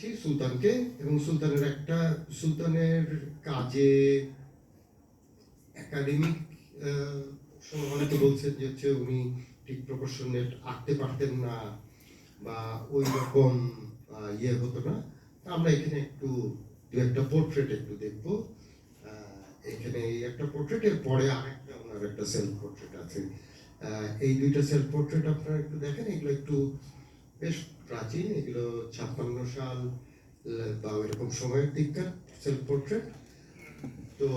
দেখছি সুলতানকে, এবং সুলতানের কাজে একাডেমিক অনেকে বলছেন যে হচ্ছে উনি ঠিক প্রফেশনেট আঁকতে পারতেন না বা ওই রকম ইয়ে হতো না। আমরা এখানে একটু দু একটা পোর্ট্রেট একটু দেখবো। এখানে এই একটা পোর্ট্রেটের পরে আরেকটা ওনার একটা সেলফ পোর্ট্রেট আছে। এই দুইটা সেলফ পোর্ট্রেট আপনারা একটু দেখেন, এগুলো একটু বেশ প্রাচীন, এগুলো 56 সাল বা এরকম সময়ের দিককার সেলফ পোর্ট্রেট। তো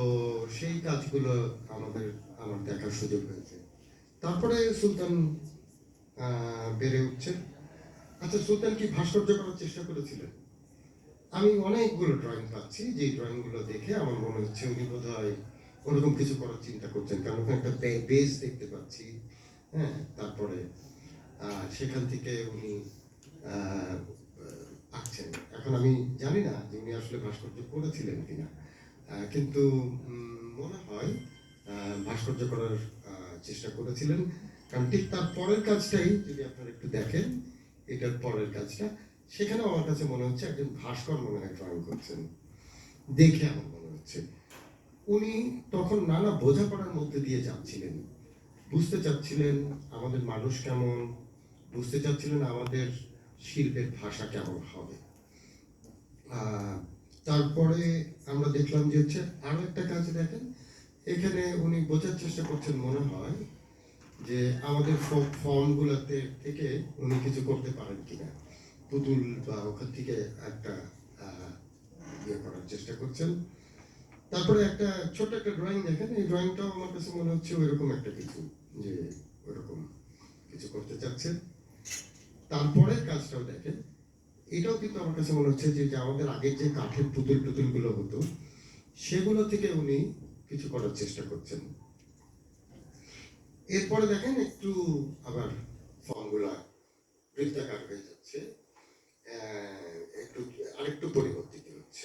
সেই কাজগুলো আমার দেখার সুযোগ হয়েছে। তারপরে সুলতান বেড়ে উঠছেন। আচ্ছা, সুলতান কি ভাস্কর্য করার চেষ্টা করেছিলেন? আমি অনেকগুলো ড্রয়িং পাচ্ছি, যে ড্রয়িংগুলো দেখে আমার মনে হচ্ছে উনি বোধহয় ওরকম কিছু করার চিন্তা করছেন, কারণ ওখানে একটা বেস দেখতে পাচ্ছি। হ্যাঁ, তারপরে সেখান থেকে উনি আঁকছেন। এখন আমি জানি না যে উনি আসলে ভাস্কর্য করেছিলেন কিনা, কিন্তু মনে হয় ভাস্কর্য করার চেষ্টা করেছিলেন। কারণ ঠিক তার পরের কাজটাই যদি আপনারা একটু দেখেন, এটার পরের কাজটা, সেখানেও আমার কাছে মনে হচ্ছে একজন ভাস্কর মনে হয় ড্রয়িং করছেন, দেখে আমার মনে হচ্ছে। উনি তখন নানা বোঝাপড়ার মধ্যে দিয়ে যাচ্ছিলেন, বুঝতে চাচ্ছিলেন আমাদের মানুষ কেমন, বুঝতে চাচ্ছিলেন আমাদের শিল্পের ভাষা কেমন হবে। তারপরে আমরা দেখলাম যে হচ্ছে আরো একটা কাজ দেখেন, এখানে উনি বোঝার চেষ্টা করছেন মনে হয় যে আমাদের ফর্মগুলোতে থেকে উনি কিছু করতে পারেন কিনা, পুতুল বা ওখান থেকে একটা ইয়ে করার চেষ্টা করছেন। তারপরে একটা ছোট একটা ড্রয়িং দেখেন, এই ড্রয়িংটাও আমার কাছে মনে হচ্ছে ওইরকম একটা কিছু, যে ওইরকম কিছু করতে চাচ্ছেন। তারপরে কাজটাও দেখেন, এটাও কিন্তু আমার কাছে মনে হচ্ছে যে আমাদের আগের যে কাঠের পুতুলগুলো হতো, সেগুলো থেকে উনি কিছু করার চেষ্টা করছেন। এরপরে দেখেন একটু আবার ফর্মগুলা বৃত্তাকার হয়ে যাচ্ছে, একটু আরেকটু পরিবর্তিত হচ্ছে।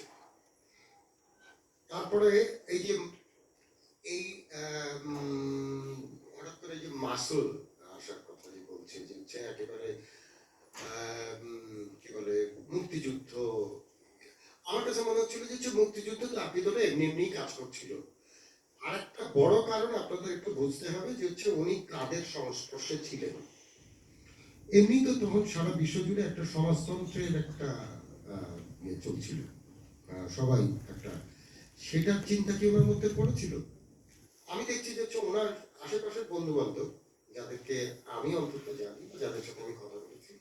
তারপরে এই যে এই হঠাৎ করে যে মাসল আসার কথা যে বলছে, যে হচ্ছে একেবারে কি বলে মুক্তিযুদ্ধ, আমার কাছে মনে হচ্ছিল যে মুক্তিযুদ্ধ তার ভিতরে এমনি এমনি কাজ করছিল। আর একটা বড় কারণ আপনাদের একটু বুঝতে হবে যে হচ্ছে উনি কাদের সংস্পর্শে ছিলেন। এমনি তো তখন সারা বিশ্ব জুড়ে একটা সমাজতন্ত্রের একটা ইয়ে চলছিল, সবাই একটা সেটার চিন্তা কি ওনার মধ্যে পড়েছিল। আমি দেখছি যে হচ্ছে ওনার আশেপাশের বন্ধু বান্ধব, যাদেরকে আমি অন্তত জানি, যাদের সাথে আমি কথা বলেছি,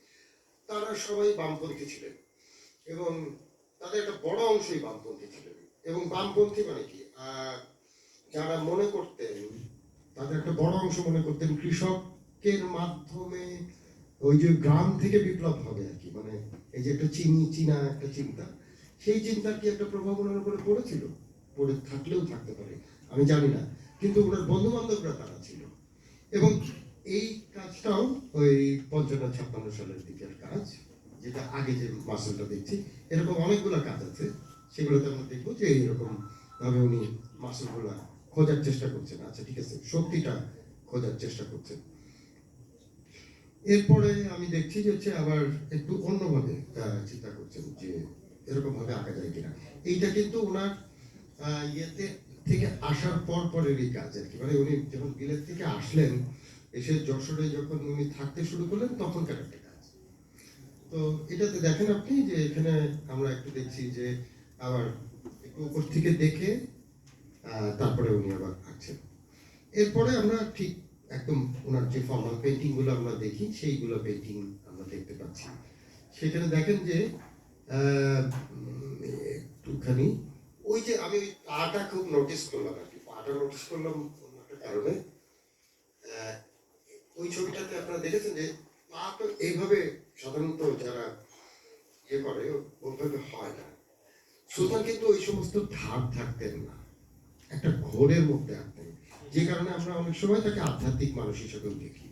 তারা সবাই বামপন্থী ছিলেন, এবং তাদের একটা বড় অংশই বামপন্থী ছিলেন। এবং বামপন্থী মানে কি, যারা মনে করতেন, তাদের একটা বড় অংশ মনে করতেন কৃষকের মাধ্যমে ওই যে গ্রাম থেকে বিপ্লব হবে আর কি, মানে এই যে একটা চীনা একটা চিন্তা, সেই চিন্তার কি একটা প্রভাব ওনার উপরে পড়েছিল, পড়ে থাকলেও থাকতে পারে, আমি জানি না, কিন্তু ওনার বন্ধু বান্ধবরা তারা ছিল। এবং এই কাজটাও ওই 55-56 সালের দিকের কাজ, যেটা আগে যে মাসলটা দেখছি, এরকম অনেকগুলো কাজ আছে, সেগুলোতে আমরা দেখবো যে এইরকম ভাবে উনি মাসলগুলা খোঁজার চেষ্টা করছেন। আচ্ছা ঠিক আছে, শক্তিটা খোঁজার চেষ্টা করছেন। এরপরে আমি দেখছি যে হচ্ছে আবার একটু অন্যভাবে চিন্তা করছেন যে এরকম ভাবে আঁকা যায় কিনা। এইটা কিন্তু ওনার ইয়েতে থেকে আসার পরেরই কাজ আর কি, মানে উনি যখন বিলেত থেকে আসলেন, এসে যশোরে যখন উনি থাকতে শুরু করলেন, তখনকার একটা কাজ। তো এটাতে দেখেন আপনি যে এখানে আমরা একটু দেখছি যে আবার একটু উপর থেকে দেখে তারপরে উনি আবার আঁকছেন। এরপরে আমরা ঠিক একদম ওনার যে ফর্মাল পেন্টিং গুলো আমরা দেখি, সেইগুলো পেন্টিং আমরা দেখতে পাচ্ছি। সেখানে দেখেন যে একটুখানি ওই যে আমি ওই পাটা খুব নোটিস করলাম আর কি, পাটা নোটিস করলাম একটা কারণে। ওই ছবিটাতে আপনারা দেখেছেন যে পা তো এইভাবে সাধারণত যারা ইয়ে করে ওইভাবে হয় না। সুতরাং কিন্তু ওই সমস্ত ধাপ থাকতেন না, একটা ঘোরের মধ্যে আঁকতেন, যে কারণে আমরা অনেক সময় তাকে আধ্যাত্মিক মানুষ হিসেবেও দেখি।